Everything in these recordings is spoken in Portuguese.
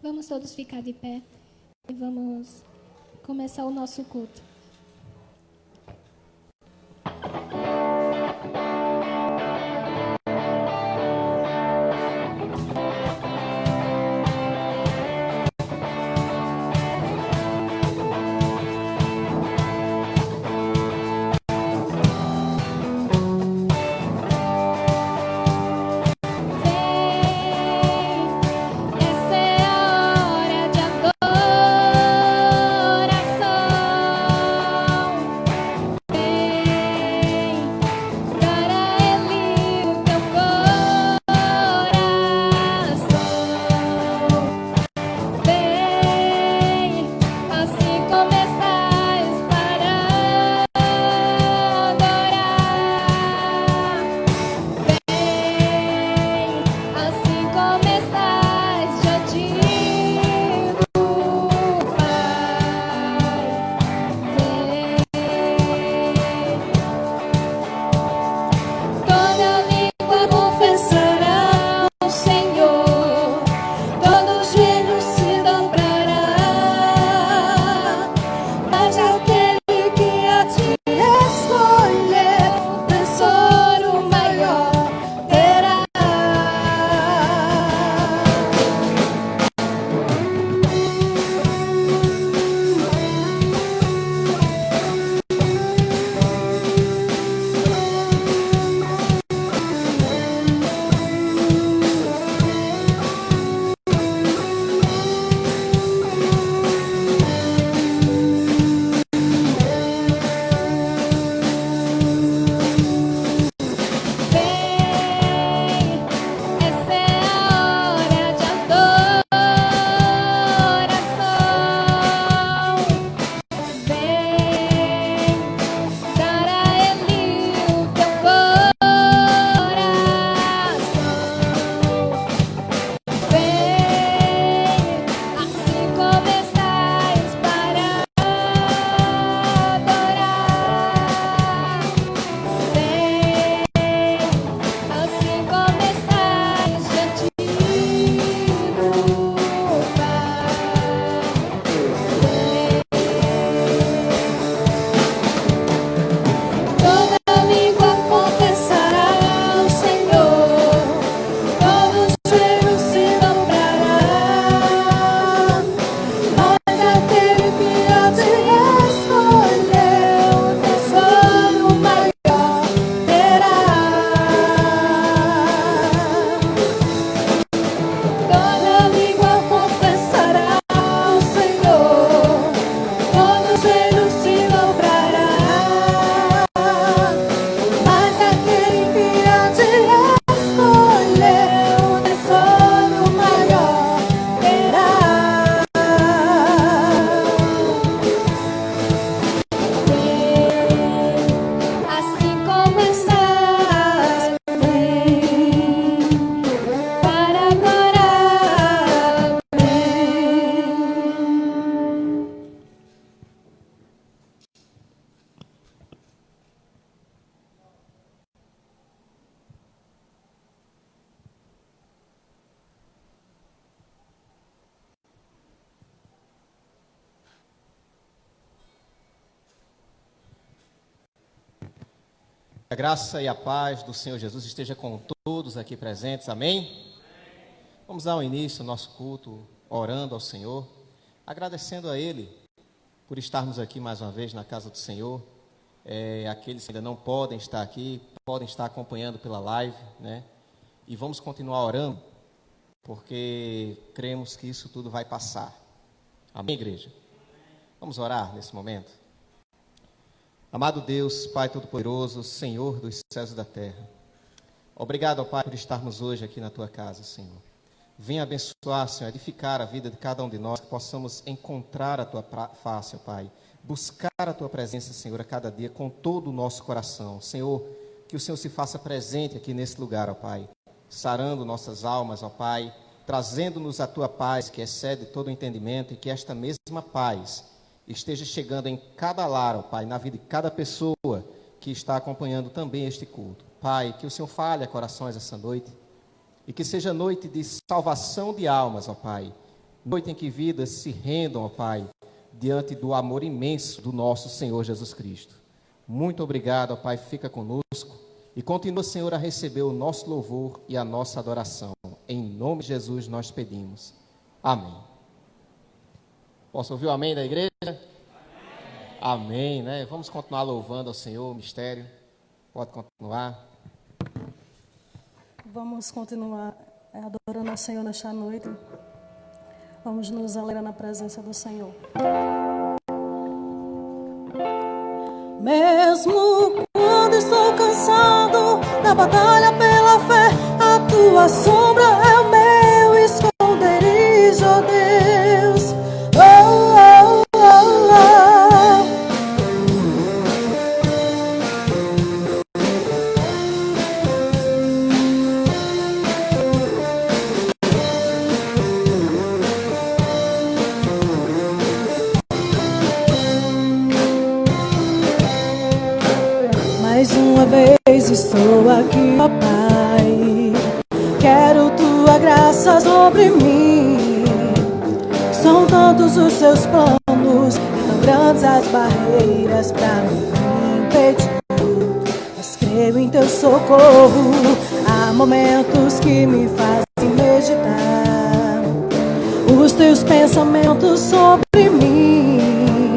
Vamos todos ficar de pé e vamos começar o nosso culto. A graça e a paz do Senhor Jesus esteja com todos aqui presentes, amém? Vamos dar um início ao nosso culto, orando ao Senhor, agradecendo a Ele por estarmos aqui mais uma vez na casa do Senhor. Aqueles que ainda não podem estar aqui, podem estar acompanhando pela live, né? E vamos continuar orando, porque cremos que isso tudo vai passar. Amém, igreja? Vamos orar nesse momento? Amado Deus, Pai Todo-Poderoso, Senhor dos céus e da terra, obrigado, ó Pai, por estarmos hoje aqui na Tua casa, Senhor. Venha abençoar, Senhor, edificar a vida de cada um de nós, que possamos encontrar a Tua face, ó Pai, buscar a Tua presença, Senhor, a cada dia com todo o nosso coração. Senhor, que o Senhor se faça presente aqui nesse lugar, ó Pai, sarando nossas almas, ó Pai, trazendo-nos a Tua paz, que excede todo o entendimento, e que esta mesma paz esteja chegando em cada lar, ó Pai, na vida de cada pessoa que está acompanhando também este culto. Pai, que o Senhor fale a corações essa noite, e que seja noite de salvação de almas, ó Pai, noite em que vidas se rendam, ó Pai, diante do amor imenso do nosso Senhor Jesus Cristo. Muito obrigado, ó Pai, fica conosco e continua, Senhor, a receber o nosso louvor e a nossa adoração. Em nome de Jesus nós pedimos. Amém. Posso ouvir o amém da igreja? Amém, né? Vamos continuar louvando ao Senhor, o mistério. Pode continuar. Vamos continuar adorando ao Senhor nesta noite. Vamos nos alegrar na presença do Senhor. Mesmo quando estou cansado da batalha pela fé, a tua sombra é o meu esconderijo, ó Deus. Oh, oh, oh, oh. Mais uma vez estou aqui, ó Pai. Quero tua graça sobre mim. São tantos os seus planos, tão grandes as barreiras pra me impedir. Mas creio em teu socorro. Há momentos que me fazem meditar os teus pensamentos sobre mim.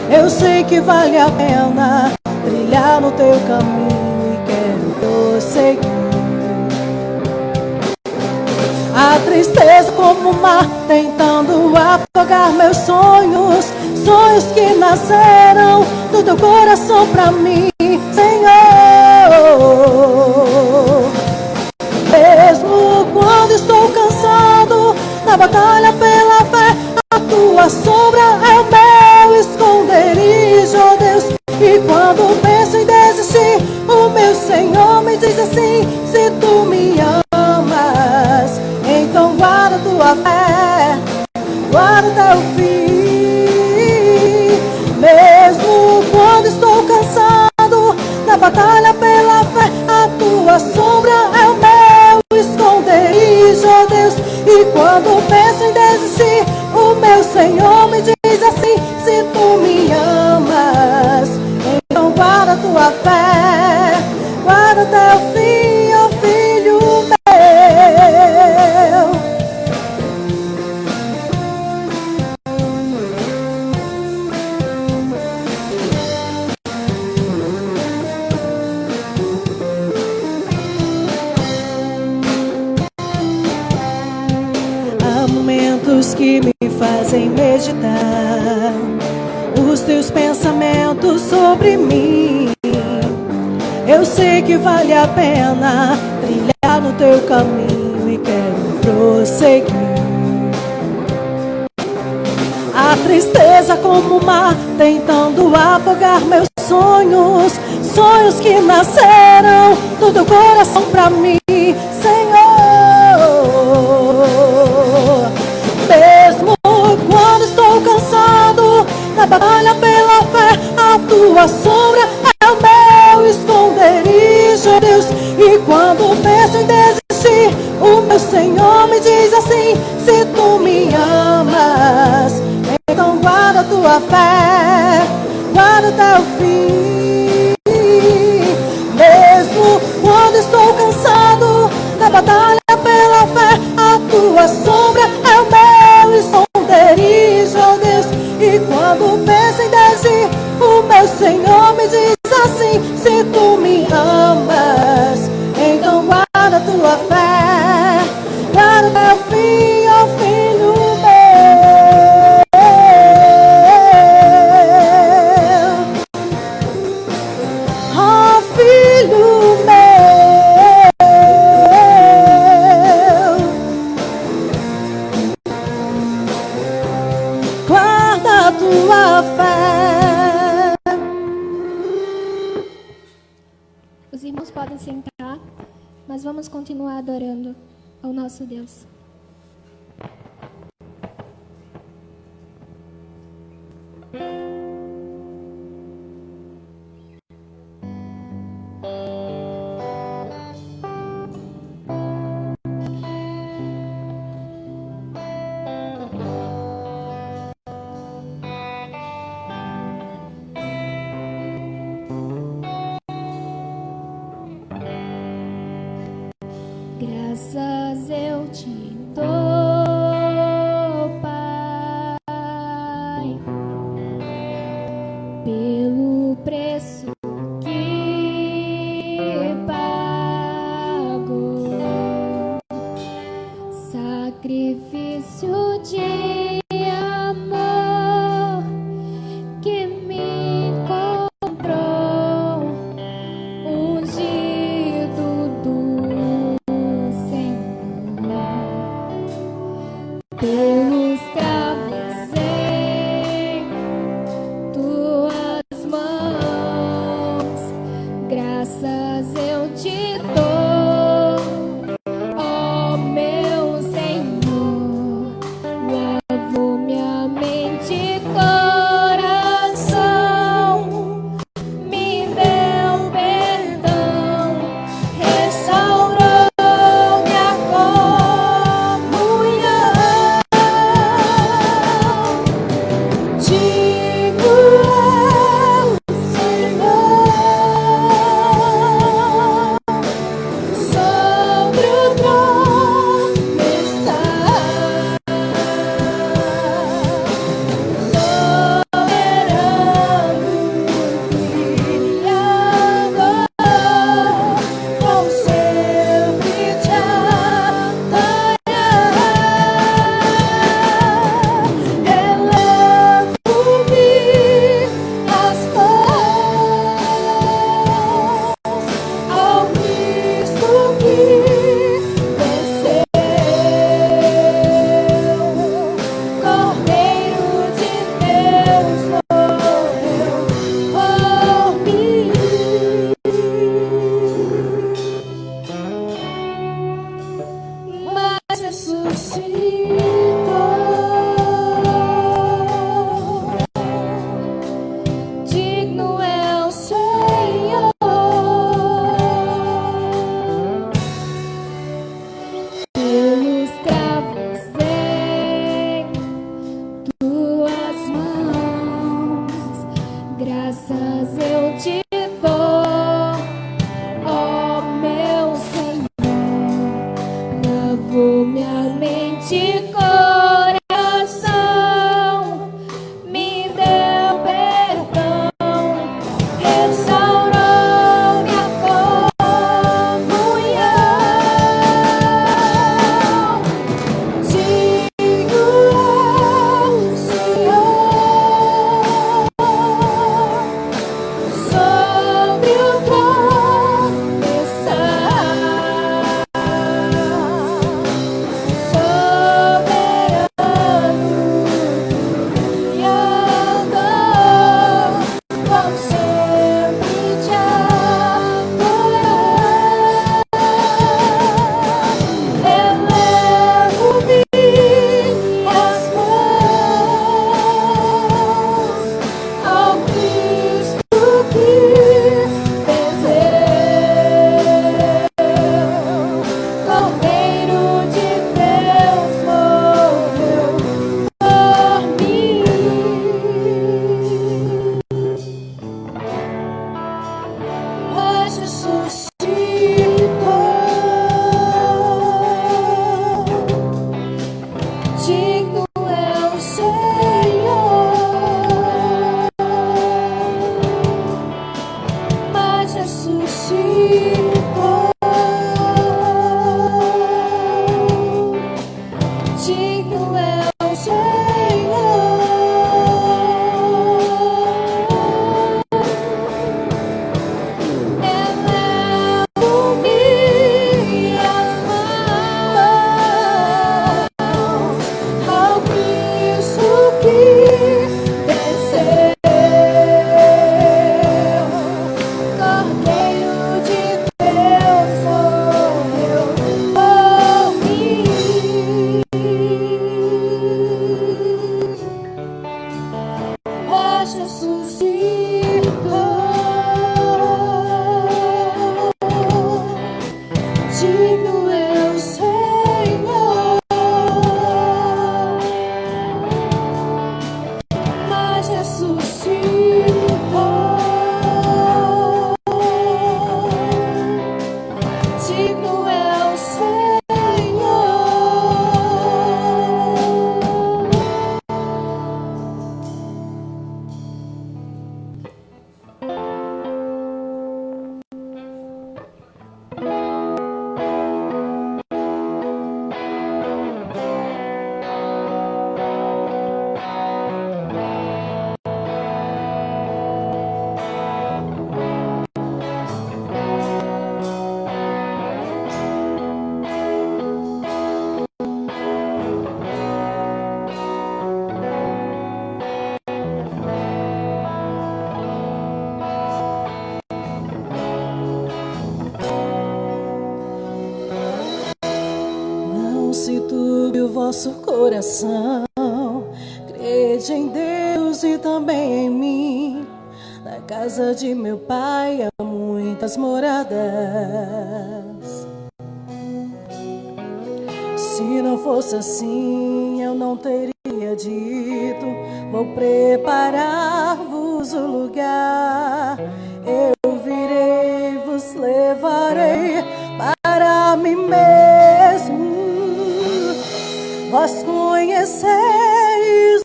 Eu sei que vale a pena trilhar no teu caminho e quero prosseguir. A tristeza como o mar tentando afogar meus sonhos, sonhos que nasceram do teu coração pra mim, Senhor. Mesmo quando estou cansado na batalha pela fé, a tua sombra é o meu esconderijo, ó Deus. E quando penso em desistir, o meu Senhor me diz assim: se tu me amas, então guarda tua fé, guarda teu fim. Mesmo quando estou cansado na batalha pela fé, a tua sombra é o meu esconderijo, ó Deus. E quando penso em desistir, o meu Senhor me diz assim: se tu me amas, então guarda tua fé, guarda teu fim, ó filho meu. Há momentos que me fazem meditar os teus pensamentos sobre mim. Eu sei que vale a pena trilhar no teu caminho e quero prosseguir. A tristeza como o mar tentando afogar meus sonhos, sonhos que nasceram do teu coração pra mim, Senhor. Mesmo quando estou cansado na batalha pela fé, a tua sombra é o meu esconderijo, ó Deus. E quando penso em desistir, o meu Senhor me diz assim: se tu me amas, então guarda tua fé, guarda teu fim. Mesmo quando estou cansado na batalha pela fé, a tua sombra é o meu esconderijo, ó Deus. E quando penso em desistir, o meu Senhor me diz assim: se tu me amas, então guarda tua fé, guarda teu fim, ó filho meu. Ó filho meu, guarda tua fé. Os irmãos podem sentar, mas vamos continuar adorando ao nosso Deus. Graças eu te dou, Pai, pelo preço que pagou, sacrifício de amor que me comprou, ungido do Senhor, pelos cravos em tuas mãos, graças eu te dou, ó meu Senhor, lavo minha mente e coração, me deu perdão, restaurou minha comunhão. Digo eu, Senhor, sobre o trono está soberano, Criador, vou sempre te adorar. Elevo-me as mãos ao Cristo que venceu, Cordeiro de Deus morreu por mim, mas ressuscitou. Digno é o Senhor, pelos cravos em tuas mãos, graças eu te dou, ó meu Senhor, lavo minha mente e coração, me deu perdão, restaurou minha comunhão. Digo eu, Senhor, sobre o trono está soberano, Criador, vou sempre te adorar. Elevo-me as mãos ao Cristo que venceu, Cordeiro de Deus morreu por mim, mas ressuscitou. Digno é o Senhor, mas ressuscitou. Digno é o Senhor, elevo-me as mãos ao e o vosso coração. Crede em Deus e também em mim. Na casa de meu pai há muitas moradas. Se não fosse assim, eu não teria dito: vou preparar-vos o lugar. Eu virei, vos levarei para mim mesmo. Vós conheceis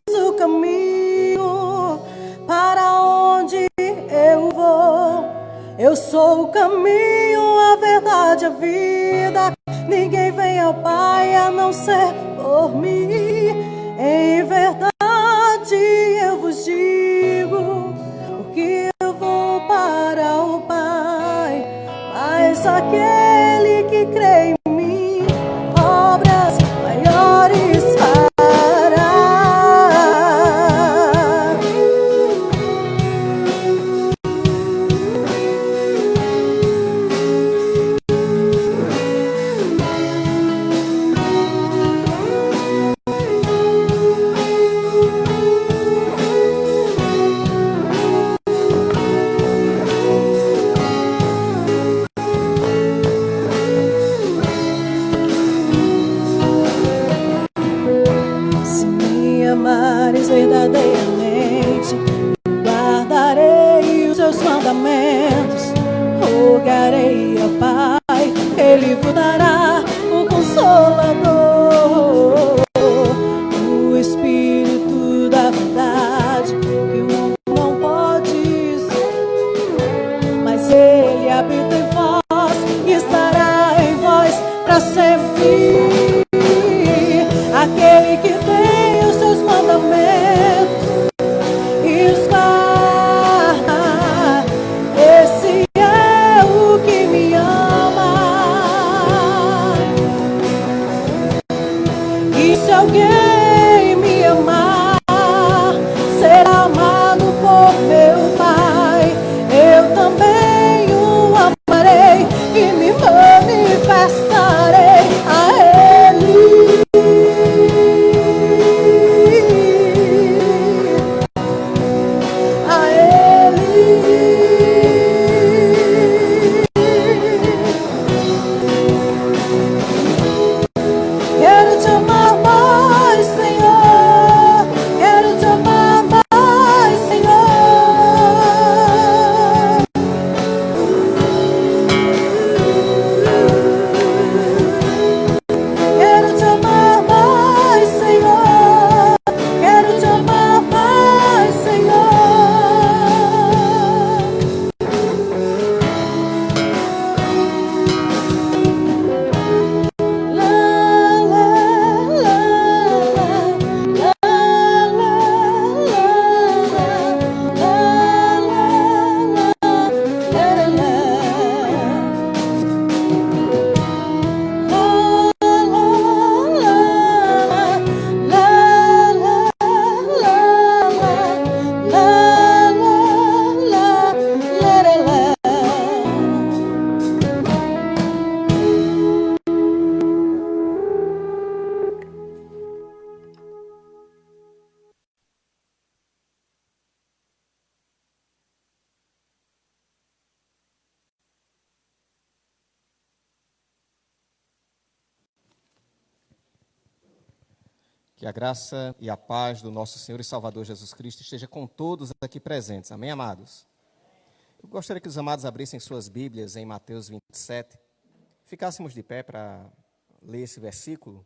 o caminho para onde eu vou. Eu sou o caminho, a verdade, a vida. Ninguém vem ao Pai a não ser por mim. Em verdade eu vos digo, porque eu vou para o Pai. Mas aquele que crê em mim, obras maiores fará. Verdadeiramente guardarei os seus mandamentos, rogarei ao Pai, Ele vos dará o Consolador, o Espírito da verdade, que o mundo não pode ser, mas Ele habita em vós e estará em vós para sempre. Aquele que tem os seus mandamentos e os guarda, esse é o que me ama. E se alguém me amar, será amado por meu Pai. Eu também o amarei e me manifestarei a Ele. Que a graça e a paz do nosso Senhor e Salvador Jesus Cristo esteja com todos aqui presentes. Amém, amados? Eu gostaria que os amados abrissem suas Bíblias em Mateus 27. Ficássemos de pé para ler esse versículo.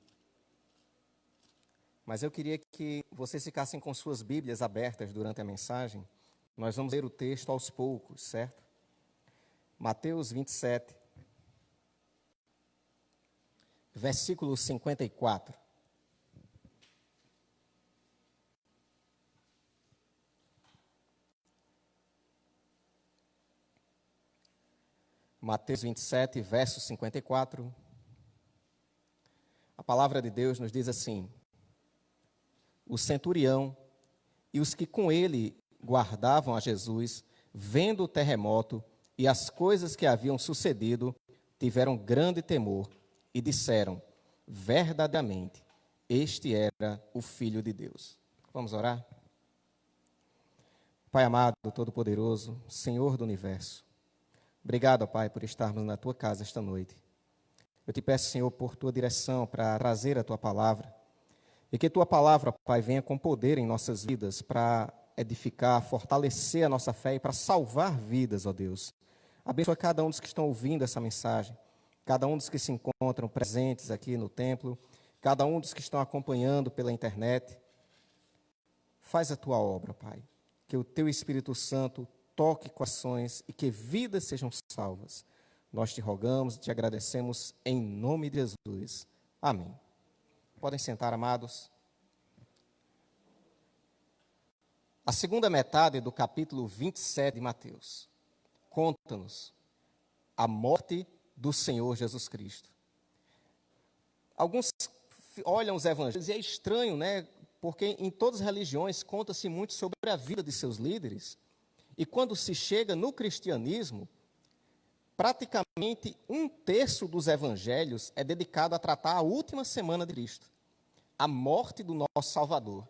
Mas eu queria que vocês ficassem com suas Bíblias abertas durante a mensagem. Nós vamos ler o texto aos poucos, certo? Mateus 27, versículo 54. Mateus 27, verso 54. A palavra de Deus nos diz assim: o centurião e os que com ele guardavam a Jesus, vendo o terremoto e as coisas que haviam sucedido, tiveram grande temor e disseram: verdadeiramente, este era o Filho de Deus. Vamos orar? Pai amado, todo-poderoso, Senhor do universo, obrigado, Pai, por estarmos na tua casa esta noite. Eu te peço, Senhor, por tua direção para trazer a tua palavra, e que tua palavra, Pai, venha com poder em nossas vidas para edificar, fortalecer a nossa fé e para salvar vidas, ó Deus. Abençoa cada um dos que estão ouvindo essa mensagem, cada um dos que se encontram presentes aqui no templo, cada um dos que estão acompanhando pela internet. Faz a tua obra, Pai. Que o teu Espírito Santo toque corações e que vidas sejam salvas. Nós te rogamos e te agradecemos em nome de Jesus. Amém. Podem sentar, amados. A segunda metade do capítulo 27 de Mateus conta-nos a morte do Senhor Jesus Cristo. Alguns olham os evangelhos e é estranho, né? Porque em todas as religiões conta-se muito sobre a vida de seus líderes. E quando se chega no cristianismo, praticamente 1/3 dos evangelhos é dedicado a tratar a última semana de Cristo, a morte do nosso Salvador.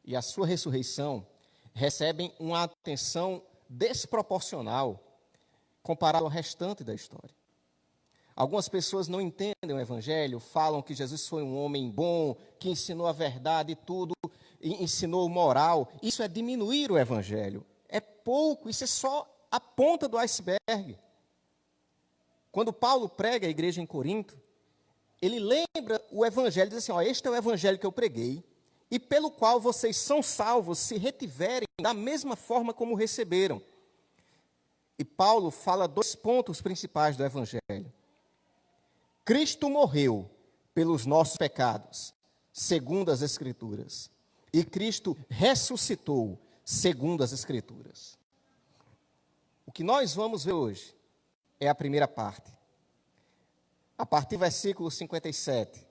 E a sua ressurreição recebem uma atenção desproporcional comparado ao restante da história. Algumas pessoas não entendem o Evangelho, falam que Jesus foi um homem bom, que ensinou a verdade e tudo, e ensinou moral. Isso é diminuir o Evangelho. É pouco, isso é só a ponta do iceberg. Quando Paulo prega a igreja em Corinto, ele lembra o Evangelho, diz assim, ó, este é o Evangelho que eu preguei, e pelo qual vocês são salvos se retiverem da mesma forma como receberam. E Paulo fala 2 pontos principais do Evangelho. Cristo morreu pelos nossos pecados, segundo as Escrituras. E Cristo ressuscitou, segundo as Escrituras. O que nós vamos ver hoje é a primeira parte. A partir do versículo 57,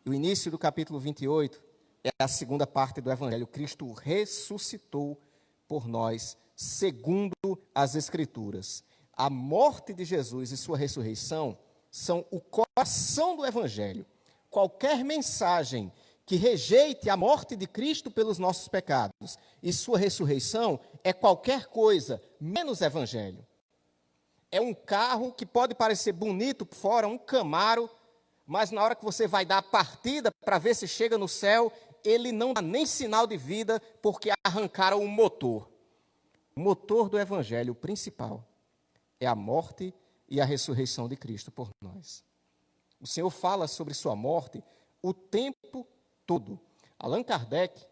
o início do capítulo 28, é a segunda parte do Evangelho. Cristo ressuscitou por nós, segundo as Escrituras. A morte de Jesus e sua ressurreição são o coração do Evangelho. Qualquer mensagem que rejeite a morte de Cristo pelos nossos pecados e sua ressurreição é qualquer coisa, menos Evangelho. É um carro que pode parecer bonito por fora, um Camaro, mas na hora que você vai dar a partida para ver se chega no céu, ele não dá nem sinal de vida porque arrancaram o motor. O motor do Evangelho principal é a morte e a ressurreição de Cristo por nós. O Senhor fala sobre sua morte o tempo todo. Allan Kardec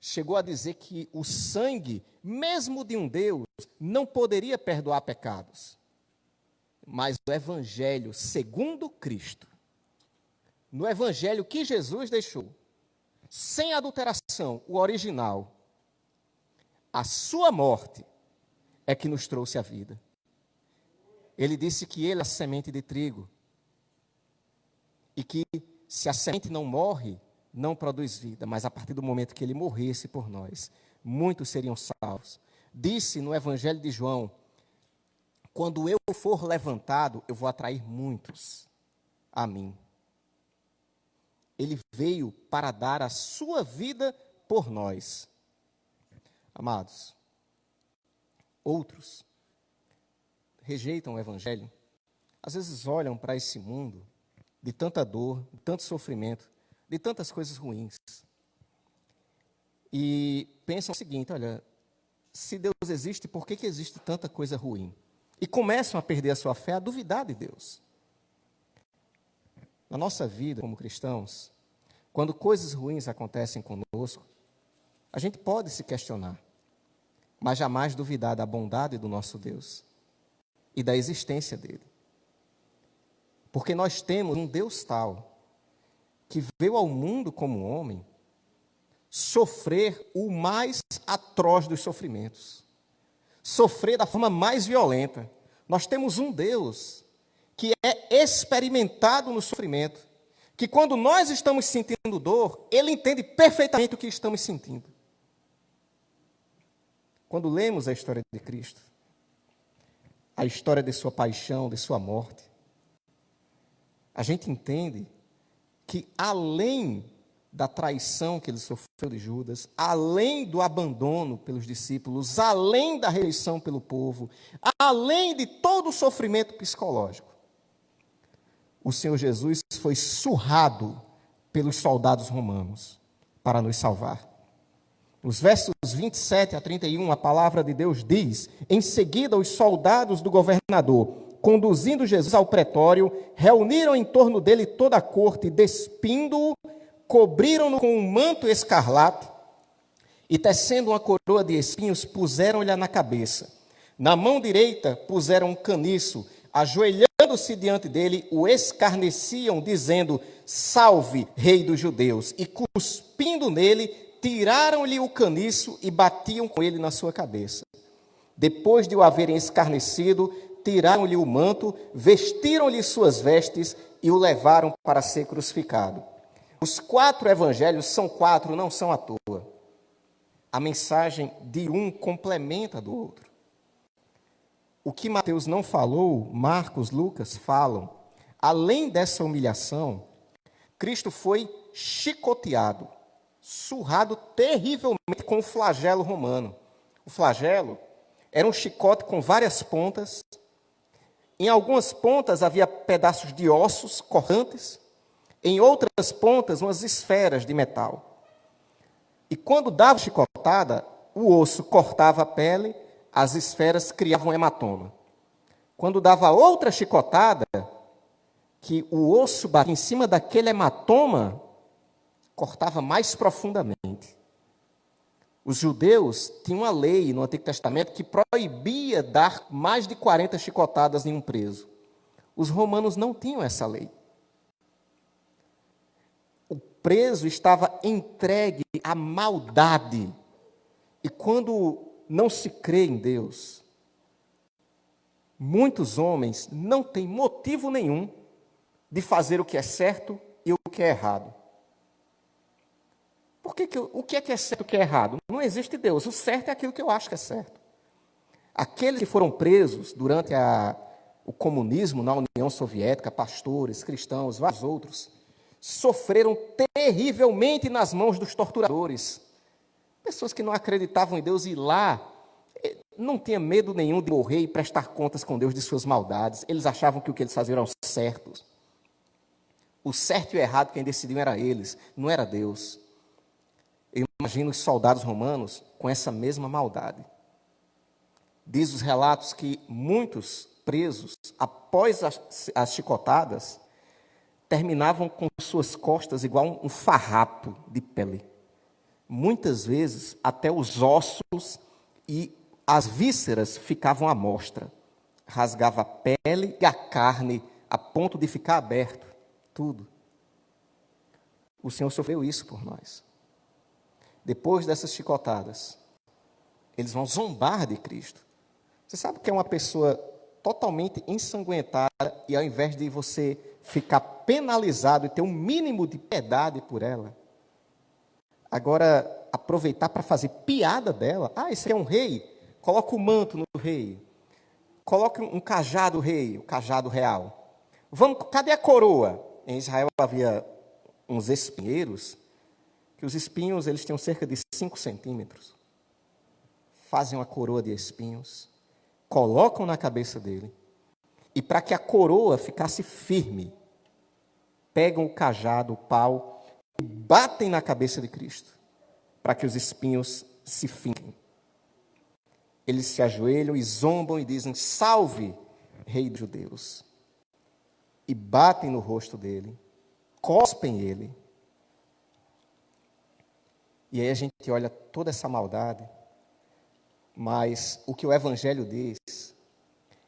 chegou a dizer que o sangue, mesmo de um Deus, não poderia perdoar pecados. Mas o Evangelho segundo Cristo, no Evangelho que Jesus deixou, sem adulteração, o original, a sua morte é que nos trouxe a vida. Ele disse que ele é a semente de trigo e que se a semente não morre, não produz vida, mas a partir do momento que ele morresse por nós, muitos seriam salvos. Disse no Evangelho de João, quando eu for levantado, eu vou atrair muitos a mim. Ele veio para dar a sua vida por nós. Amados, outros rejeitam o Evangelho, às vezes olham para esse mundo de tanta dor, de tanto sofrimento, de tantas coisas ruins, e pensam o seguinte, olha, se Deus existe, por que existe tanta coisa ruim? E começam a perder a sua fé, a duvidar de Deus. Na nossa vida, como cristãos, quando coisas ruins acontecem conosco, a gente pode se questionar, mas jamais duvidar da bondade do nosso Deus e da existência dele. Porque nós temos um Deus tal que veio ao mundo como homem sofrer o mais atroz dos sofrimentos, sofrer da forma mais violenta. Nós temos um Deus que é experimentado no sofrimento, que quando nós estamos sentindo dor, ele entende perfeitamente o que estamos sentindo. Quando lemos a história de Cristo, a história de sua paixão, de sua morte, a gente entende que além da traição que ele sofreu de Judas, além do abandono pelos discípulos, além da rejeição pelo povo, além de todo o sofrimento psicológico, o Senhor Jesus foi surrado pelos soldados romanos para nos salvar. Nos versos 27 a 31, a palavra de Deus diz: em seguida, os soldados do governador, conduzindo Jesus ao pretório, reuniram em torno dele toda a corte, despindo-o, cobriram-no com um manto escarlate e, tecendo uma coroa de espinhos, puseram-lhe na cabeça. Na mão direita puseram um caniço, ajoelhando-se diante dele, o escarneciam, dizendo: salve, rei dos judeus! E cuspindo nele, tiraram-lhe o caniço e batiam com ele na sua cabeça. Depois de o haverem escarnecido, tiraram-lhe o manto, vestiram-lhe suas vestes e o levaram para ser crucificado. Os 4 evangelhos são 4, não são à toa. A mensagem de um complementa do outro. O que Mateus não falou, Marcos, Lucas falam. Além dessa humilhação, Cristo foi chicoteado, surrado terrivelmente com o flagelo romano. O flagelo era um chicote com várias pontas. Em algumas pontas havia pedaços de ossos cortantes, em outras pontas umas esferas de metal. E quando dava chicotada, o osso cortava a pele, as esferas criavam hematoma. Quando dava outra chicotada, que o osso batia em cima daquele hematoma, cortava mais profundamente. Os judeus tinham uma lei no Antigo Testamento que proibia dar mais de 40 chicotadas em um preso. Os romanos não tinham essa lei. O preso estava entregue à maldade. E quando não se crê em Deus, muitos homens não têm motivo nenhum de fazer o que é certo e o que é errado. O que é certo e o que é errado? Não existe Deus. O certo é aquilo que eu acho que é certo. Aqueles que foram presos durante o comunismo na União Soviética, pastores, cristãos, vários outros, sofreram terrivelmente nas mãos dos torturadores. Pessoas que não acreditavam em Deus, e lá não tinha medo nenhum de morrer e prestar contas com Deus de suas maldades. Eles achavam que o que eles faziam era certo. O certo e o errado, quem decidiu era eles, não era Deus. Eu imagino os soldados romanos com essa mesma maldade. Diz os relatos que muitos presos, após as chicotadas, terminavam com suas costas igual um farrapo de pele. Muitas vezes, até os ossos e as vísceras ficavam à mostra. Rasgava a pele e a carne a ponto de ficar aberto. Tudo. O Senhor sofreu isso por nós. Depois dessas chicotadas, eles vão zombar de Cristo. Você sabe que é uma pessoa totalmente ensanguentada e ao invés de você ficar penalizado e ter um mínimo de piedade por ela, agora aproveitar para fazer piada dela. Esse é um rei? Coloca o manto no rei. Coloque um cajado rei, o cajado real. Cadê a coroa? Em Israel havia uns espinheiros, que os espinhos eles tinham cerca de 5 centímetros. Fazem uma coroa de espinhos, colocam na cabeça dele, e para que a coroa ficasse firme, pegam o cajado, o pau, e batem na cabeça de Cristo, para que os espinhos se finquem. Eles se ajoelham e zombam e dizem: salve, rei dos judeus. E batem no rosto dele, cospem ele. E aí a gente olha toda essa maldade, mas o que o Evangelho diz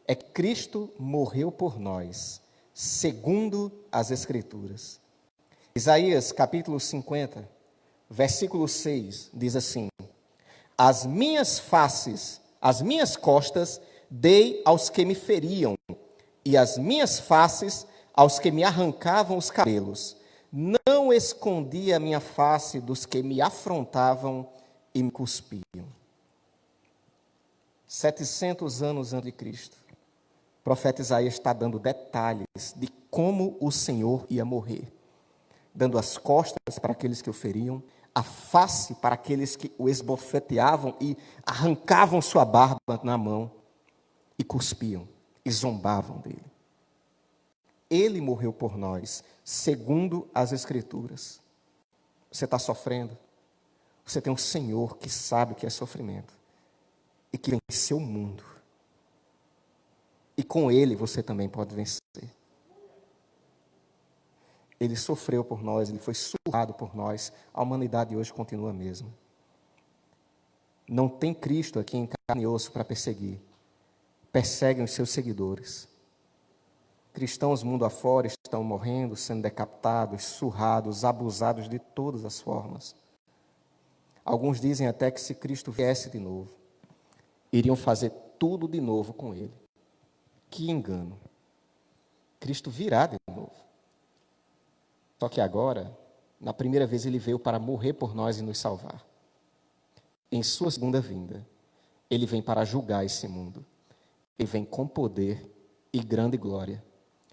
é que Cristo morreu por nós, segundo as Escrituras. Isaías, capítulo 50, versículo 6, diz assim: as minhas costas dei aos que me feriam, e as minhas faces aos que me arrancavam os cabelos. Não escondi a minha face dos que me afrontavam e me cuspiam. 700 anos antes de Cristo, o profeta Isaías está dando detalhes de como o Senhor ia morrer. dando as costas para aqueles que o feriam, a face para aqueles que o esbofeteavam e arrancavam sua barba na mão e cuspiam e zombavam dele. Ele morreu por nós, segundo as Escrituras. Você está sofrendo? Você tem um Senhor que sabe o que é sofrimento e que venceu o mundo. E com Ele você também pode vencer. Ele sofreu por nós, Ele foi surrado por nós. A humanidade hoje continua a mesma. Não tem Cristo aqui em carne e osso para perseguir. Perseguem os seus seguidores. Cristãos mundo afora estão morrendo, sendo decapitados, surrados, abusados de todas as formas. Alguns dizem até que se Cristo viesse de novo, iriam fazer tudo de novo com Ele. Que engano. Cristo virá de novo. Só que agora, na primeira vez, Ele veio para morrer por nós e nos salvar. Em sua segunda vinda, Ele vem para julgar esse mundo. Ele vem com poder e grande glória.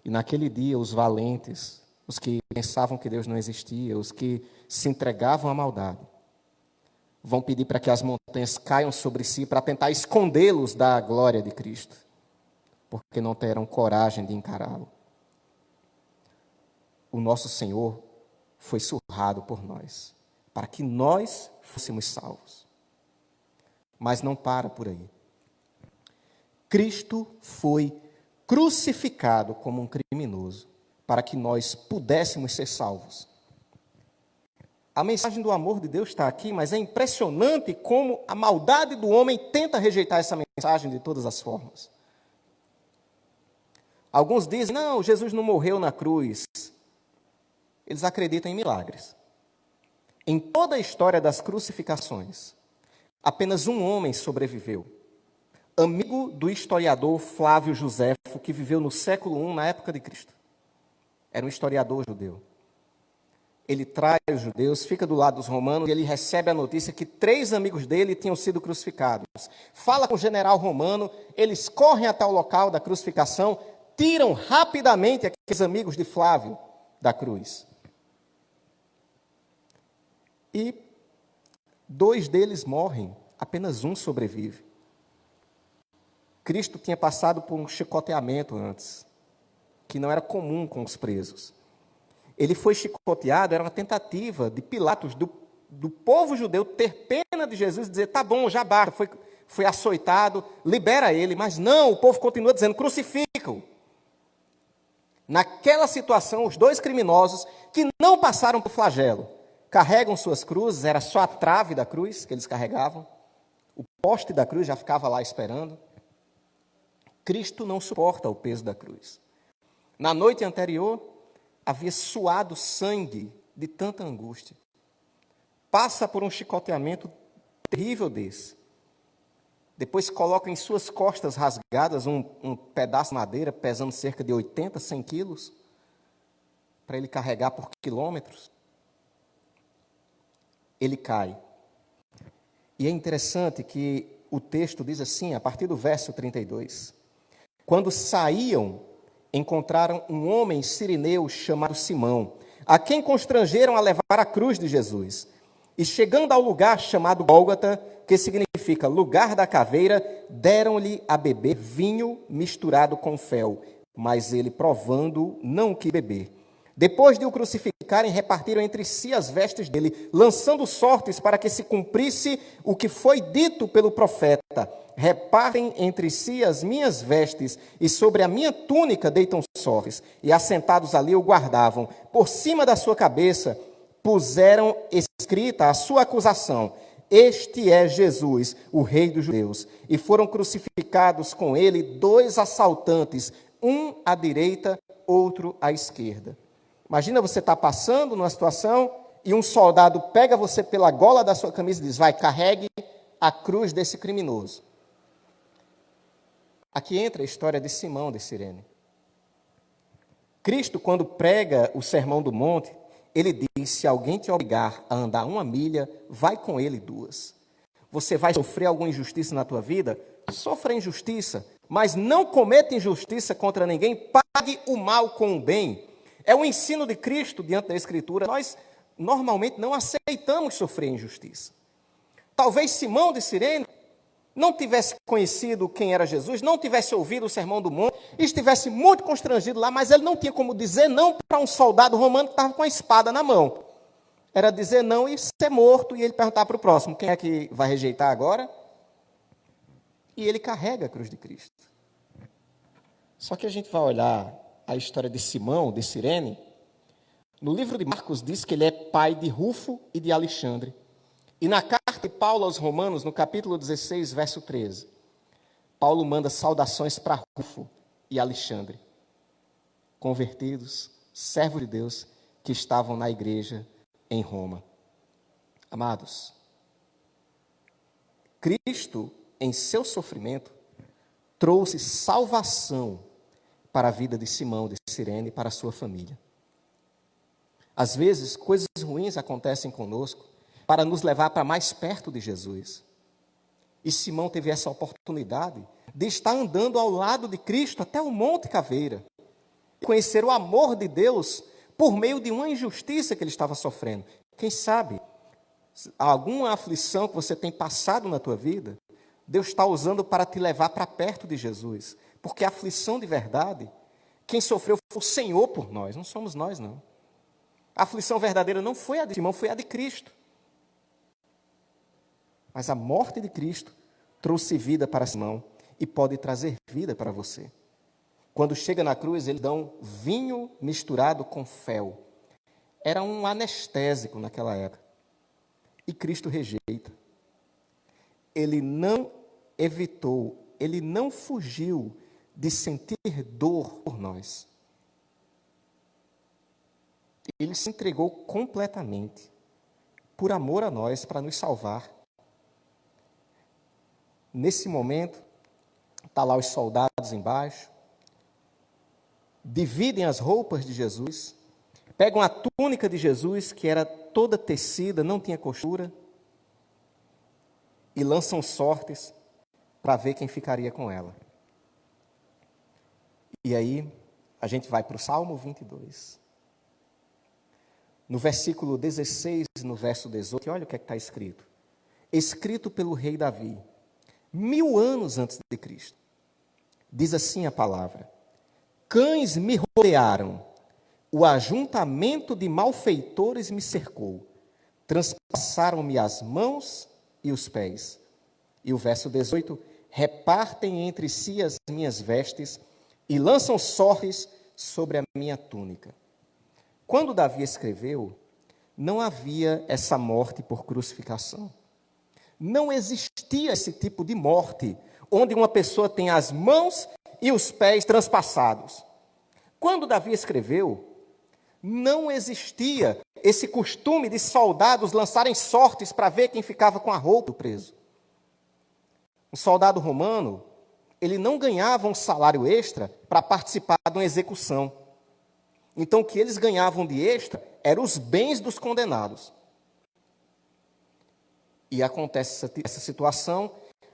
E naquele dia, os valentes, os que pensavam que Deus não existia, os que se entregavam à maldade, vão pedir para que as montanhas caiam sobre si para tentar escondê-los da glória de Cristo, porque não terão coragem de encará-lo. O nosso Senhor foi surrado por nós, para que nós fôssemos salvos. Mas não para por aí. Cristo foi crucificado como um criminoso, para que nós pudéssemos ser salvos. A mensagem do amor de Deus está aqui, mas é impressionante como a maldade do homem tenta rejeitar essa mensagem de todas as formas. Alguns dizem, não, Jesus não morreu na cruz. Eles acreditam em milagres. Em toda a história das crucificações, apenas um homem sobreviveu. Amigo do historiador Flávio Joséfo, que viveu no século I, na época de Cristo. Era um historiador judeu. Ele trai os judeus, fica do lado dos romanos, e ele recebe a notícia que 3 amigos dele tinham sido crucificados. Fala com o general romano, eles correm até o local da crucificação, tiram rapidamente aqueles amigos de Flávio da cruz. E 2 deles morrem, apenas um sobrevive. Cristo tinha passado por um chicoteamento antes, que não era comum com os presos. Ele foi chicoteado, era uma tentativa de Pilatos, do povo judeu, ter pena de Jesus e dizer, tá bom, já basta, foi açoitado, libera ele. Mas não, o povo continua dizendo, crucifica-o. Naquela situação, os 2 criminosos, que não passaram por flagelo, carregam suas cruzes, era só a trave da cruz que eles carregavam, o poste da cruz já ficava lá esperando. Cristo não suporta o peso da cruz. Na noite anterior, havia suado sangue de tanta angústia. Passa por um chicoteamento terrível desse. Depois coloca em suas costas rasgadas um pedaço de madeira pesando cerca de 80, 100 quilos, para ele carregar por quilômetros. Ele cai. E é interessante que o texto diz assim, a partir do verso 32. Quando saíam, encontraram um homem sirineu chamado Simão, a quem constrangeram a levar a cruz de Jesus. E chegando ao lugar chamado Gólgota, que significa lugar da caveira, deram-lhe a beber vinho misturado com fel, mas ele, provando, não quis beber. Depois de o crucificarem, repartiram entre si as vestes dele, lançando sortes para que se cumprisse o que foi dito pelo profeta. Repartem entre si as minhas vestes, e sobre a minha túnica deitam sortes. E assentados ali o guardavam. Por cima da sua cabeça puseram escrita a sua acusação: este é Jesus, o Rei dos Judeus. E foram crucificados com ele 2 assaltantes, um à direita, outro à esquerda. Imagina você estar passando numa situação e um soldado pega você pela gola da sua camisa e diz, vai, carregue a cruz desse criminoso. Aqui entra a história de Simão de Cirene. Cristo, quando prega o Sermão do Monte, ele diz, se alguém te obrigar a andar 1 milha, vai com ele 2. Você vai sofrer alguma injustiça na tua vida? Sofra injustiça, mas não cometa injustiça contra ninguém, pague o mal com o bem. É o ensino de Cristo diante da Escritura. Nós normalmente não aceitamos sofrer injustiça. Talvez Simão de Cirene não tivesse conhecido quem era Jesus, não tivesse ouvido o Sermão do Monte, e estivesse muito constrangido lá, mas ele não tinha como dizer não para um soldado romano que estava com a espada na mão. Era dizer não e ser morto, e ele perguntar para o próximo, quem é que vai rejeitar agora? E ele carrega a cruz de Cristo. Só que a gente vai olhar a história de Simão, de Cirene. No livro de Marcos diz que ele é pai de Rufo e de Alexandre. E na carta de Paulo aos Romanos, no capítulo 16, verso 13, Paulo manda saudações para Rufo e Alexandre, convertidos, servos de Deus, que estavam na igreja em Roma. Amados, Cristo, em seu sofrimento, trouxe salvação para a vida de Simão de Cirene e para a sua família. Às vezes, coisas ruins acontecem conosco para nos levar para mais perto de Jesus. E Simão teve essa oportunidade de estar andando ao lado de Cristo até o Monte Caveira, e conhecer o amor de Deus por meio de uma injustiça que ele estava sofrendo. Quem sabe, alguma aflição que você tem passado na tua vida, Deus está usando para te levar para perto de Jesus. Porque a aflição de verdade, quem sofreu foi o Senhor por nós, não somos nós, não. A aflição verdadeira não foi a de Simão, foi a de Cristo. Mas a morte de Cristo trouxe vida para Simão e pode trazer vida para você. Quando chega na cruz, eles dão vinho misturado com fel. Era um anestésico naquela época. E Cristo rejeita. Ele não evitou, ele não fugiu de sentir dor por nós. Ele se entregou completamente, por amor a nós, para nos salvar. Nesse momento, está lá os soldados embaixo, dividem as roupas de Jesus, pegam a túnica de Jesus, que era toda tecida, não tinha costura, e lançam sortes para ver quem ficaria com ela. E aí, a gente vai para o Salmo 22. No versículo 16, no verso 18, olha o que está escrito. Escrito pelo rei Davi, 1000 anos antes de Cristo. Diz assim a palavra: cães me rodearam, o ajuntamento de malfeitores me cercou, transpassaram-me as mãos e os pés. E o verso 18, repartem entre si as minhas vestes e lançam sortes sobre a minha túnica. Quando Davi escreveu, não havia essa morte por crucificação. Não existia esse tipo de morte, onde uma pessoa tem as mãos e os pés transpassados. Quando Davi escreveu, não existia esse costume de soldados lançarem sortes para ver quem ficava com a roupa do preso. Um soldado romano, ele não ganhava um salário extra para participar de uma execução. Então, o que eles ganhavam de extra eram os bens dos condenados. E acontece essa situação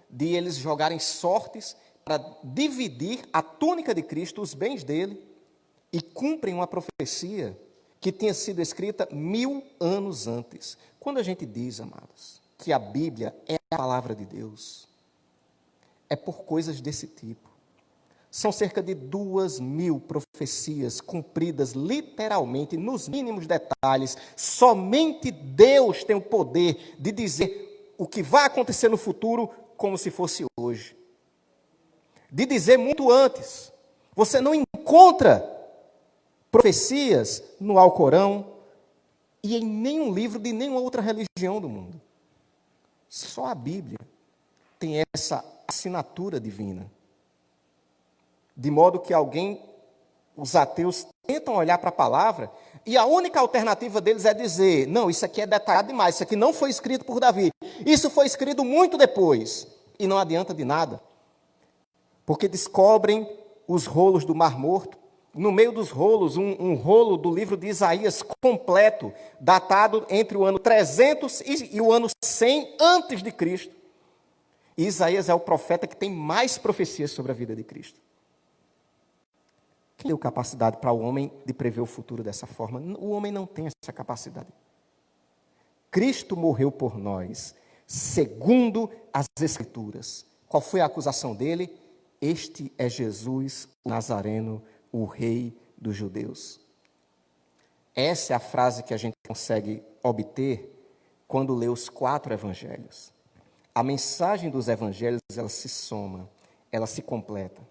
de eles jogarem sortes para dividir a túnica de Cristo, os bens dele, e cumprem uma profecia que tinha sido escrita 1000 anos antes. Quando a gente diz, amados, que a Bíblia é a palavra de Deus, é por coisas desse tipo. São cerca de 2000 profecias cumpridas literalmente, nos mínimos detalhes. Somente Deus tem o poder de dizer o que vai acontecer no futuro como se fosse hoje. De dizer muito antes. Você não encontra profecias no Alcorão e em nenhum livro de nenhuma outra religião do mundo. Só a Bíblia tem essa assinatura divina. De modo que os ateus tentam olhar para a palavra e a única alternativa deles é dizer, não, isso aqui é detalhado demais, isso aqui não foi escrito por Davi, isso foi escrito muito depois. E não adianta de nada, porque descobrem os rolos do Mar Morto, no meio dos rolos, um rolo do livro de Isaías completo, datado entre o ano 300 e o ano 100 antes de Cristo. E Isaías é o profeta que tem mais profecias sobre a vida de Cristo. Quem deu capacidade para o homem de prever o futuro dessa forma? O homem não tem essa capacidade. Cristo morreu por nós, segundo as Escrituras. Qual foi a acusação dele? Este é Jesus, o Nazareno, o Rei dos Judeus. Essa é a frase que a gente consegue obter quando lê os 4 evangelhos. A mensagem dos evangelhos, ela se soma, ela se completa.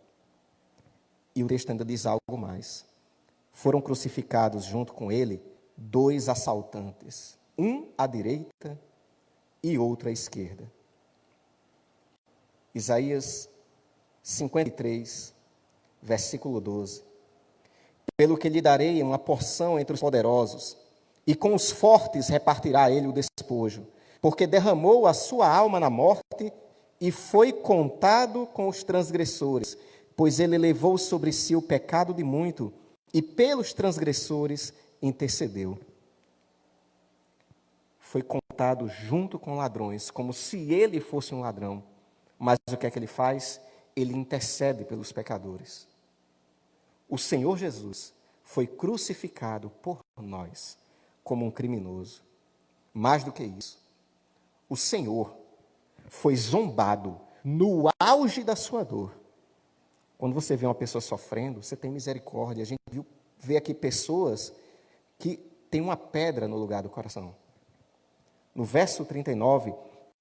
E o texto ainda diz algo mais. Foram crucificados junto com ele 2 assaltantes, um à direita e outro à esquerda. Isaías 53, versículo 12. Pelo que lhe darei uma porção entre os poderosos, e com os fortes repartirá ele o despojo, porque derramou a sua alma na morte e foi contado com os transgressores, pois ele levou sobre si o pecado de muito e pelos transgressores intercedeu. Foi contado junto com ladrões, como se ele fosse um ladrão. Mas o que é que ele faz? Ele intercede pelos pecadores. O Senhor Jesus foi crucificado por nós como um criminoso. Mais do que isso, o Senhor foi zombado no auge da sua dor. Quando você vê uma pessoa sofrendo, você tem misericórdia. A gente vê aqui pessoas que têm uma pedra no lugar do coração. No verso 39,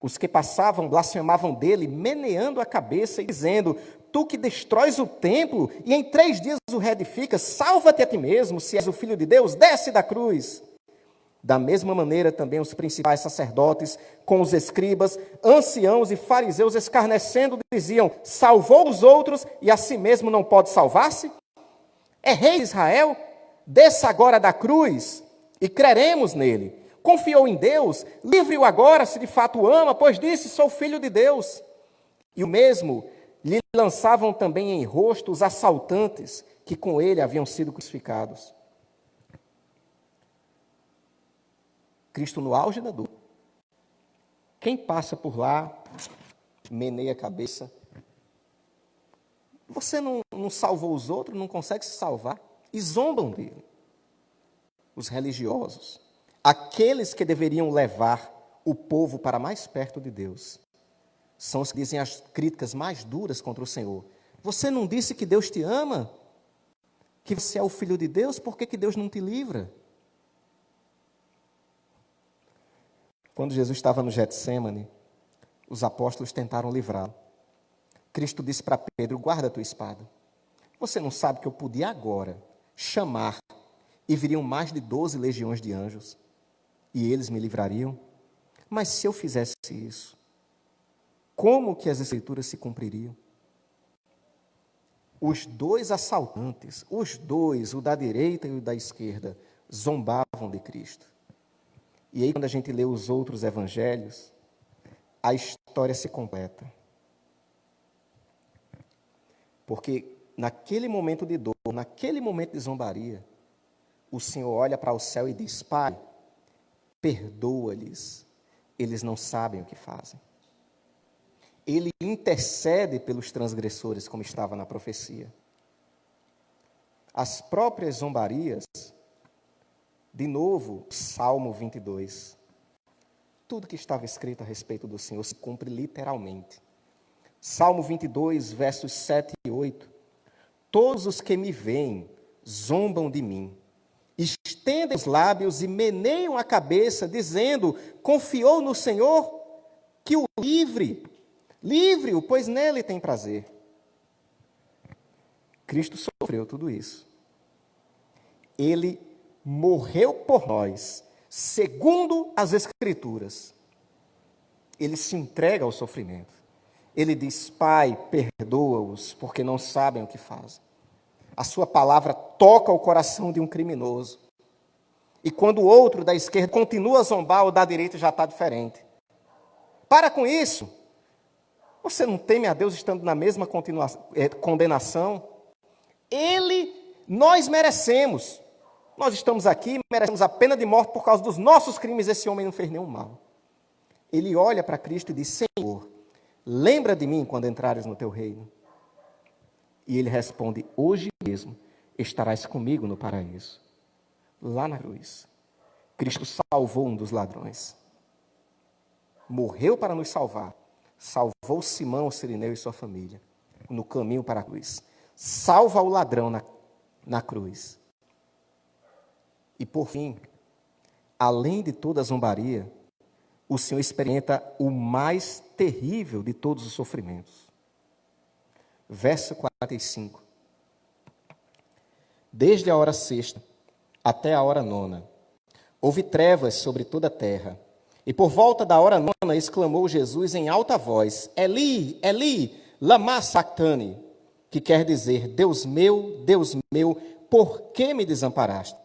os que passavam blasfemavam dele, meneando a cabeça e dizendo: tu que destróis o templo e em 3 dias o reedificas, salva-te a ti mesmo, se és o Filho de Deus, desce da cruz. Da mesma maneira também os principais sacerdotes, com os escribas, anciãos e fariseus, escarnecendo, diziam: salvou os outros e a si mesmo não pode salvar-se? É rei de Israel? Desça agora da cruz e creremos nele. Confiou em Deus? Livre-o agora, se de fato o ama, pois disse: sou filho de Deus. E o mesmo lhe lançavam também em rosto os assaltantes que com ele haviam sido crucificados. Cristo no auge da dor. Quem passa por lá, meneia a cabeça. Você não salvou os outros, não consegue se salvar? E zombam dele. Os religiosos, aqueles que deveriam levar o povo para mais perto de Deus, são os que dizem as críticas mais duras contra o Senhor. Você não disse que Deus te ama? Que você é o Filho de Deus? Por que Deus não te livra? Quando Jesus estava no Getsêmani, os apóstolos tentaram livrá-lo. Cristo disse para Pedro: guarda a tua espada. Você não sabe que eu podia agora chamar e viriam mais de 12 legiões de anjos e eles me livrariam? Mas se eu fizesse isso, como que as Escrituras se cumpririam? Os 2 assaltantes, os 2, o da direita e o da esquerda, zombavam de Cristo. E aí, quando a gente lê os outros evangelhos, a história se completa. Porque naquele momento de dor, naquele momento de zombaria, o Senhor olha para o céu e diz: Pai, perdoa-lhes, eles não sabem o que fazem. Ele intercede pelos transgressores, como estava na profecia. As próprias zombarias, de novo, Salmo 22. Tudo que estava escrito a respeito do Senhor se cumpre literalmente. Salmo 22, versos 7 e 8. Todos os que me veem zombam de mim, estendem os lábios e meneiam a cabeça, dizendo: confiou no Senhor, que o livre. Livre-o, pois nele tem prazer. Cristo sofreu tudo isso. Ele morreu por nós, segundo as Escrituras. Ele se entrega ao sofrimento. Ele diz: Pai, perdoa-os, porque não sabem o que fazem. A sua palavra toca o coração de um criminoso. E quando o outro da esquerda continua a zombar, o da direita já está diferente. Para com isso. Você não teme a Deus estando na mesma condenação? Nós merecemos. Nós estamos aqui, merecemos a pena de morte por causa dos nossos crimes. Esse homem não fez nenhum mal. Ele olha para Cristo e diz: Senhor, lembra de mim quando entrares no teu reino. E ele responde: hoje mesmo estarás comigo no paraíso. Lá na cruz, Cristo salvou um dos ladrões. Morreu para nos salvar. Salvou Simão, o Cirineu e sua família no caminho para a cruz. Salva o ladrão na cruz. E por fim, além de toda a zombaria, o Senhor experimenta o mais terrível de todos os sofrimentos. Verso 45. Desde a hora sexta até a hora nona, houve trevas sobre toda a terra. E por volta da hora nona exclamou Jesus em alta voz: Eli, Eli, lama sabachthani, que quer dizer: Deus meu, por que me desamparaste?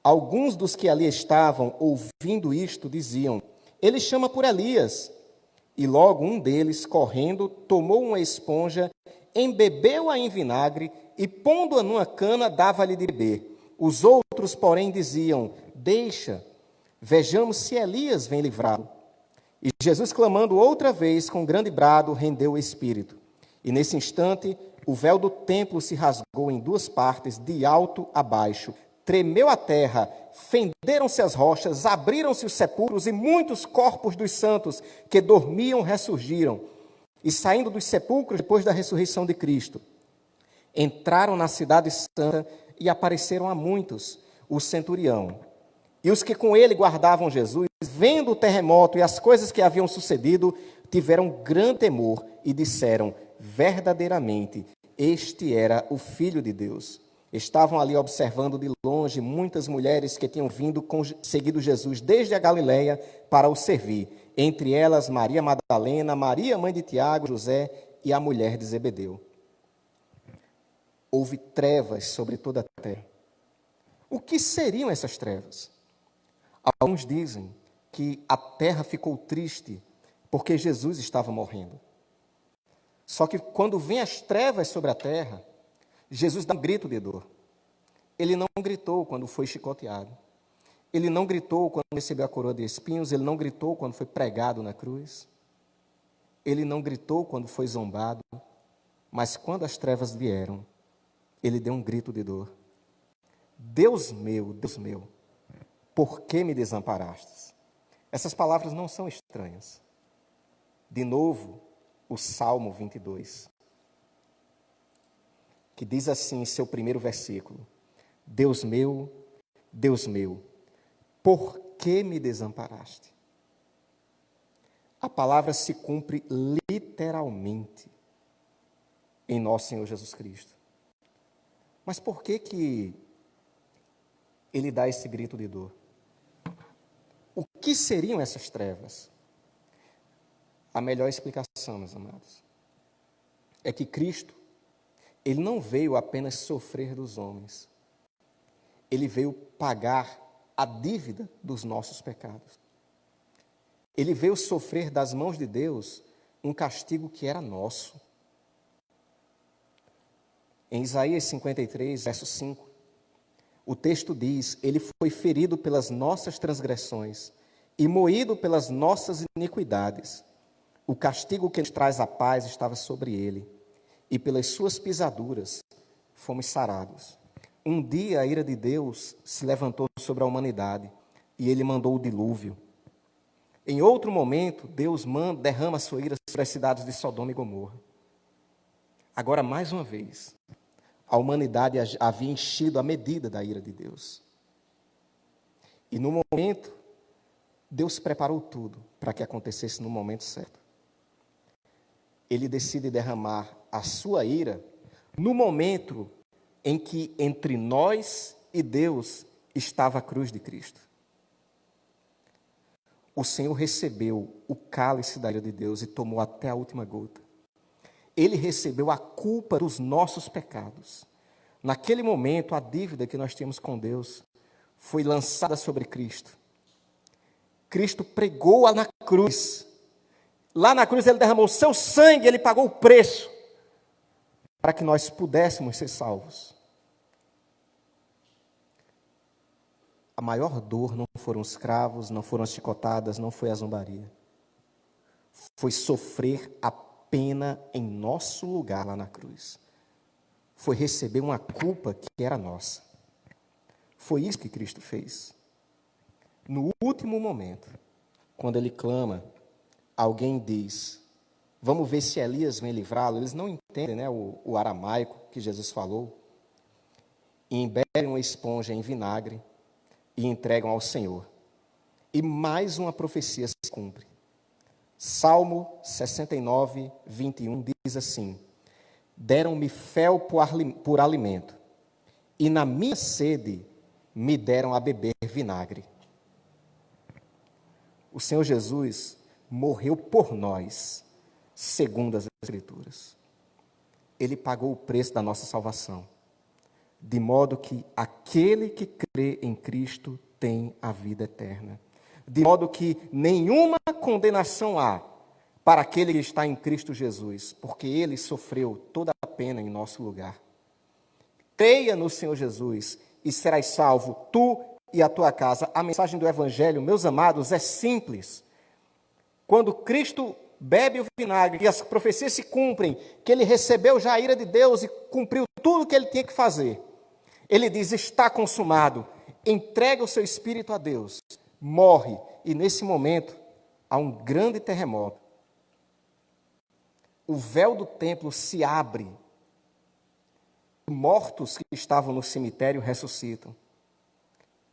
Alguns dos que ali estavam, ouvindo isto, diziam: Ele chama por Elias. E logo um deles, correndo, tomou uma esponja, embebeu-a em vinagre e, pondo-a numa cana, dava-lhe de beber. Os outros, porém, diziam: Deixa, vejamos se Elias vem livrá-lo. E Jesus, clamando outra vez, com grande brado, rendeu o espírito. E nesse instante, o véu do templo se rasgou em duas partes, de alto a baixo. Tremeu a terra, fenderam-se as rochas, abriram-se os sepulcros, e muitos corpos dos santos que dormiam ressurgiram. E saindo dos sepulcros, depois da ressurreição de Cristo, entraram na cidade santa e apareceram a muitos. O centurião e os que com ele guardavam Jesus, vendo o terremoto e as coisas que haviam sucedido, tiveram grande temor e disseram: verdadeiramente, este era o Filho de Deus. Estavam ali observando de longe muitas mulheres que tinham seguido Jesus desde a Galileia para o servir. Entre elas, Maria Madalena, Maria, mãe de Tiago, José e a mulher de Zebedeu. Houve trevas sobre toda a terra. O que seriam essas trevas? Alguns dizem que a terra ficou triste porque Jesus estava morrendo. Só que quando vem as trevas sobre a terra, Jesus dá um grito de dor. Ele não gritou quando foi chicoteado. Ele não gritou quando recebeu a coroa de espinhos. Ele não gritou quando foi pregado na cruz. Ele não gritou quando foi zombado. Mas quando as trevas vieram, ele deu um grito de dor. Deus meu, por que me desamparastes? Essas palavras não são estranhas. De novo, o Salmo 22. Que diz assim em seu primeiro versículo: Deus meu, por que me desamparaste? A palavra se cumpre literalmente em nosso Senhor Jesus Cristo. Mas por que ele dá esse grito de dor? O que seriam essas trevas? A melhor explicação, meus amados, é que Cristo, ele não veio apenas sofrer dos homens. Ele veio pagar a dívida dos nossos pecados. Ele veio sofrer das mãos de Deus um castigo que era nosso. Em Isaías 53, verso 5, o texto diz: Ele foi ferido pelas nossas transgressões e moído pelas nossas iniquidades. O castigo que nos traz a paz estava sobre ele, e pelas suas pisaduras fomos sarados. Um dia a ira de Deus se levantou sobre a humanidade, e ele mandou o dilúvio. Em outro momento, Deus derrama a sua ira sobre as cidades de Sodoma e Gomorra. Agora, mais uma vez, a humanidade havia enchido a medida da ira de Deus. E no momento, Deus preparou tudo para que acontecesse no momento certo. Ele decide derramar a sua ira no momento em que entre nós e Deus estava a cruz de Cristo. O Senhor recebeu o cálice da ira de Deus e tomou até a última gota. Ele recebeu a culpa dos nossos pecados. Naquele momento, a dívida que nós tínhamos com Deus foi lançada sobre Cristo. Cristo pregou-a na cruz. Lá na cruz ele derramou o seu sangue, ele pagou o preço para que nós pudéssemos ser salvos. A maior dor não foram os cravos, não foram as chicotadas, não foi a zombaria. Foi sofrer a pena em nosso lugar lá na cruz. foi receber uma culpa que era nossa. Foi isso que Cristo fez. No último momento, quando ele clama, alguém diz, vamos ver se Elias vem livrá-lo. Eles não entendem, né, o aramaico que Jesus falou. E embebem uma esponja em vinagre e entregam ao Senhor. E mais uma profecia se cumpre. Salmo 69, 21 diz assim: deram-me fel por alimento, e na minha sede me deram a beber vinagre. O Senhor Jesus morreu por nós, segundo as Escrituras. Ele pagou o preço da nossa salvação, de modo que aquele que crê em Cristo tem a vida eterna. De modo que nenhuma condenação há para aquele que está em Cristo Jesus, porque ele sofreu toda a pena em nosso lugar. Creia no Senhor Jesus e serás salvo, tu e a tua casa. A mensagem do Evangelho, meus amados, é simples. Quando Cristo bebe o vinagre e as profecias se cumprem, que ele recebeu já a ira de Deus e cumpriu tudo o que ele tinha que fazer, ele diz, está consumado, entrega o seu espírito a Deus, morre, e nesse momento há um grande terremoto. O véu do templo se abre, mortos que estavam no cemitério ressuscitam.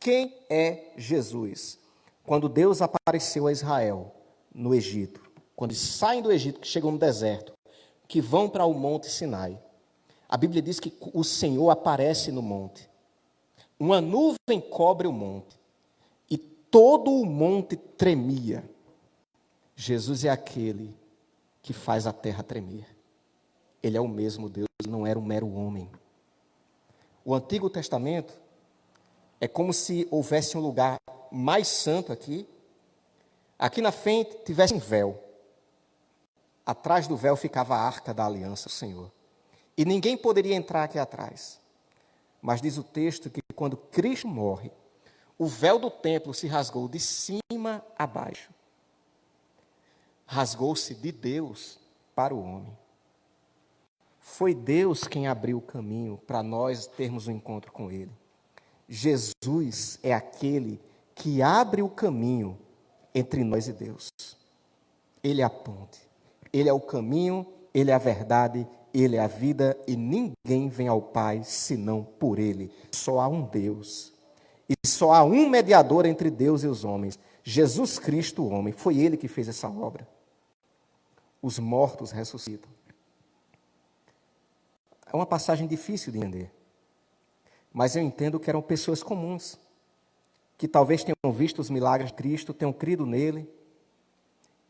Quem é Jesus? Quando Deus apareceu a Israel no Egito, quando eles saem do Egito, que chegam no deserto, que vão para o Monte Sinai, a Bíblia diz que o Senhor aparece no monte. Uma nuvem cobre o monte e todo o monte tremia. Jesus é aquele que faz a terra tremer. Ele é o mesmo Deus, não era um mero homem. O Antigo Testamento é como se houvesse um lugar mais santo aqui. Aqui na frente tivesse um véu. Atrás do véu ficava a arca da aliança do Senhor. E ninguém poderia entrar aqui atrás. Mas diz o texto que quando Cristo morre, o véu do templo se rasgou de cima a baixo. Rasgou-se de Deus para o homem. Foi Deus quem abriu o caminho para nós termos um encontro com Ele. Jesus é aquele que abre o caminho entre nós e Deus. Ele é a ponte. Ele é o caminho, Ele é a verdade, Ele é a vida e ninguém vem ao Pai senão por Ele. Só há um Deus. E só há um mediador entre Deus e os homens. Jesus Cristo, o homem. Foi Ele que fez essa obra. Os mortos ressuscitam. É uma passagem difícil de entender. Mas eu entendo que eram pessoas comuns, que talvez tenham visto os milagres de Cristo, tenham crido nele,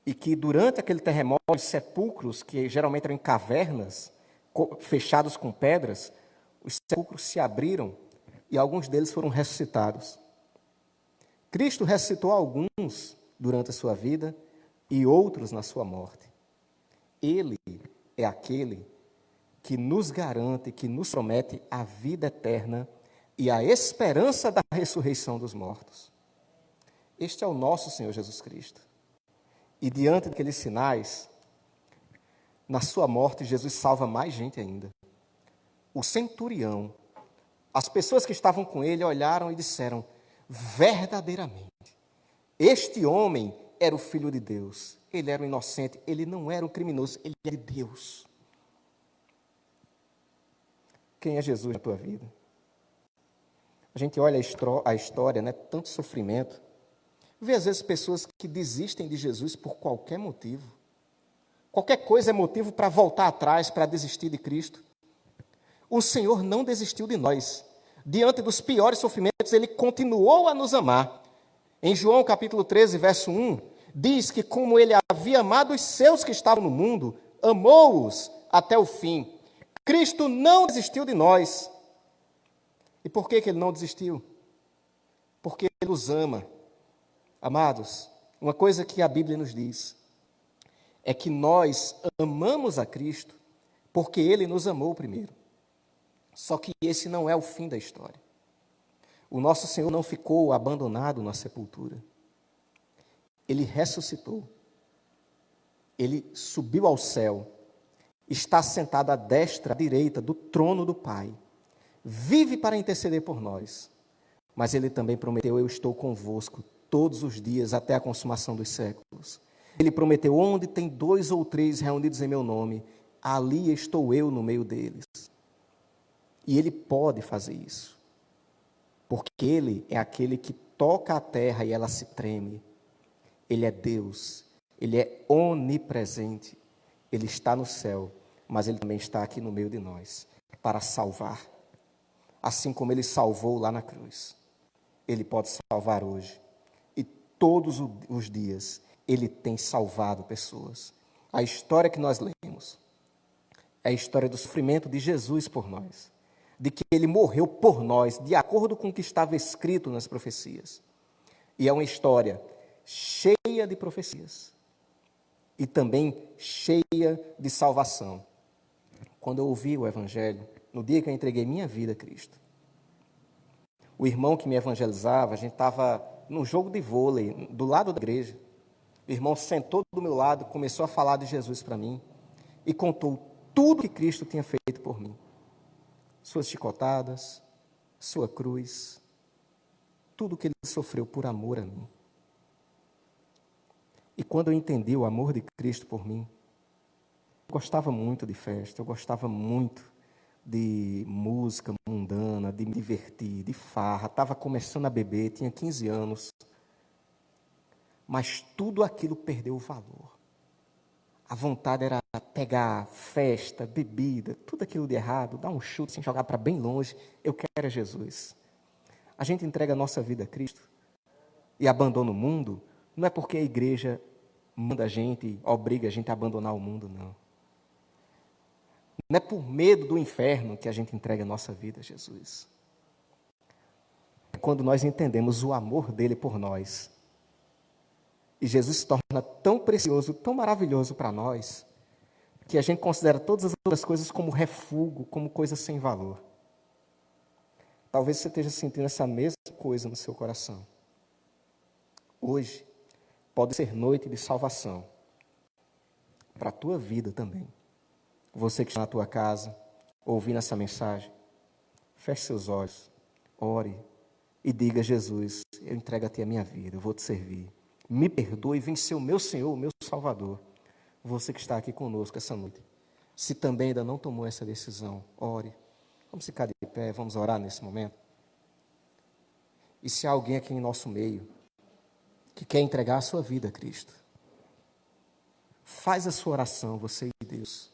e que durante aquele terremoto, os sepulcros, que geralmente eram em cavernas, fechados com pedras, os sepulcros se abriram e alguns deles foram ressuscitados. Cristo ressuscitou alguns durante a sua vida e outros na sua morte. Ele é aquele que nos garante, que nos promete a vida eterna e a esperança da ressurreição dos mortos. Este é o nosso Senhor Jesus Cristo. E diante daqueles sinais, na sua morte, Jesus salva mais gente ainda. O centurião, as pessoas que estavam com ele olharam e disseram, verdadeiramente, este homem era o Filho de Deus. Ele era um inocente, ele não era um criminoso, ele era de Deus. Quem é Jesus na tua vida? A gente olha a história, né? Tanto sofrimento. Vê às vezes pessoas que desistem de Jesus por qualquer motivo. Qualquer coisa é motivo para voltar atrás, para desistir de Cristo. O Senhor não desistiu de nós. Diante dos piores sofrimentos, Ele continuou a nos amar. Em João capítulo 13, verso 1, diz que como Ele havia amado os seus que estavam no mundo, amou-os até o fim. Cristo não desistiu de nós. E por que Ele não desistiu? Porque Ele nos ama. Amados, uma coisa que a Bíblia nos diz é que nós amamos a Cristo porque Ele nos amou primeiro. Só que esse não é o fim da história. O nosso Senhor não ficou abandonado na sepultura. Ele ressuscitou. Ele subiu ao céu. está sentado à destra, à direita do trono do Pai. Vive para interceder por nós. Mas ele também prometeu: eu estou convosco todos os dias até a consumação dos séculos. Ele prometeu: onde tem 2 ou 3 reunidos em meu nome, ali estou eu no meio deles. E ele pode fazer isso, porque ele é aquele que toca a terra e ela se treme. Ele é Deus, ele é onipresente, ele está no céu, mas ele também está aqui no meio de nós, para salvar. Assim como ele salvou lá na cruz, ele pode salvar hoje. E todos os dias, ele tem salvado pessoas. A história que nós lemos é a história do sofrimento de Jesus por nós, de que ele morreu por nós, de acordo com o que estava escrito nas profecias. E é uma história cheia de profecias e também cheia de salvação. Quando eu ouvi o Evangelho, no dia que eu entreguei minha vida a Cristo, o irmão que me evangelizava, a gente estava num jogo de vôlei, do lado da igreja. O irmão sentou do meu lado, começou a falar de Jesus para mim e contou tudo que Cristo tinha feito por mim. Suas chicotadas, sua cruz, tudo que ele sofreu por amor a mim. E quando eu entendi o amor de Cristo por mim, eu gostava muito de festa, eu gostava muito de música mundana, de me divertir, de farra, estava começando a beber, tinha 15 anos. Mas tudo aquilo perdeu o valor. A vontade era pegar festa, bebida, tudo aquilo de errado, dar um chute, sem jogar para bem longe. Eu quero é Jesus. A gente entrega a nossa vida a Cristo e abandona o mundo, não é porque a igreja manda a gente, obriga a gente a abandonar o mundo, não. Não é por medo do inferno que a gente entrega a nossa vida a Jesus. É quando nós entendemos o amor dele por nós. E Jesus se torna tão precioso, tão maravilhoso para nós, que a gente considera todas as outras coisas como refúgio, como coisas sem valor. Talvez você esteja sentindo essa mesma coisa no seu coração. Hoje pode ser noite de salvação para a tua vida também. Você que está na tua casa, ouvindo essa mensagem, feche seus olhos, ore e diga: Jesus, eu entrego a ti a minha vida, eu vou te servir. Me perdoe e vem ser o meu Senhor, o meu Salvador. Você que está aqui conosco essa noite, se também ainda não tomou essa decisão, ore. Vamos ficar de pé, vamos orar nesse momento. E se há alguém aqui em nosso meio que quer entregar a sua vida a Cristo, faz a sua oração, você e Deus.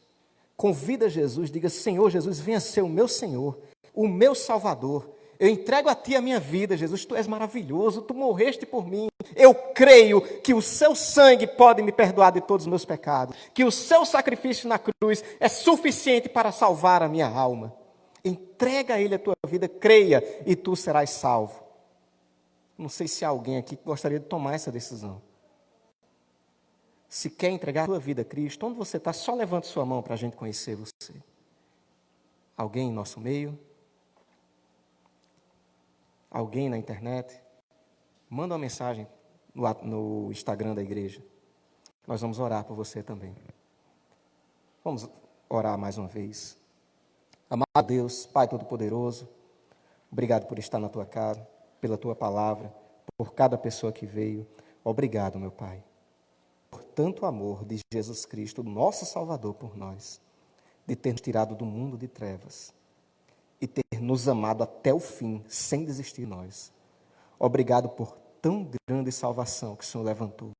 Convida Jesus, diga: Senhor Jesus, venha ser o meu Senhor, o meu Salvador. Eu entrego a ti a minha vida, Jesus, tu és maravilhoso, tu morreste por mim. Eu creio que o seu sangue pode me perdoar de todos os meus pecados, que o seu sacrifício na cruz é suficiente para salvar a minha alma. Entrega a ele a tua vida, creia e tu serás salvo. Não sei se há alguém aqui que gostaria de tomar essa decisão. Se quer entregar a tua vida a Cristo, onde você está, só levante sua mão para a gente conhecer você. Alguém em nosso meio? Alguém na internet? Manda uma mensagem no Instagram da igreja. Nós vamos orar por você também. Vamos orar mais uma vez. Amado Deus, Pai Todo-Poderoso, obrigado por estar na tua casa, pela tua palavra, por cada pessoa que veio. Obrigado, meu Pai, por tanto amor de Jesus Cristo, nosso Salvador, por nós, de ter nos tirado do mundo de trevas e ter nos amado até o fim, sem desistir de nós. Obrigado por tão grande salvação que o Senhor levantou.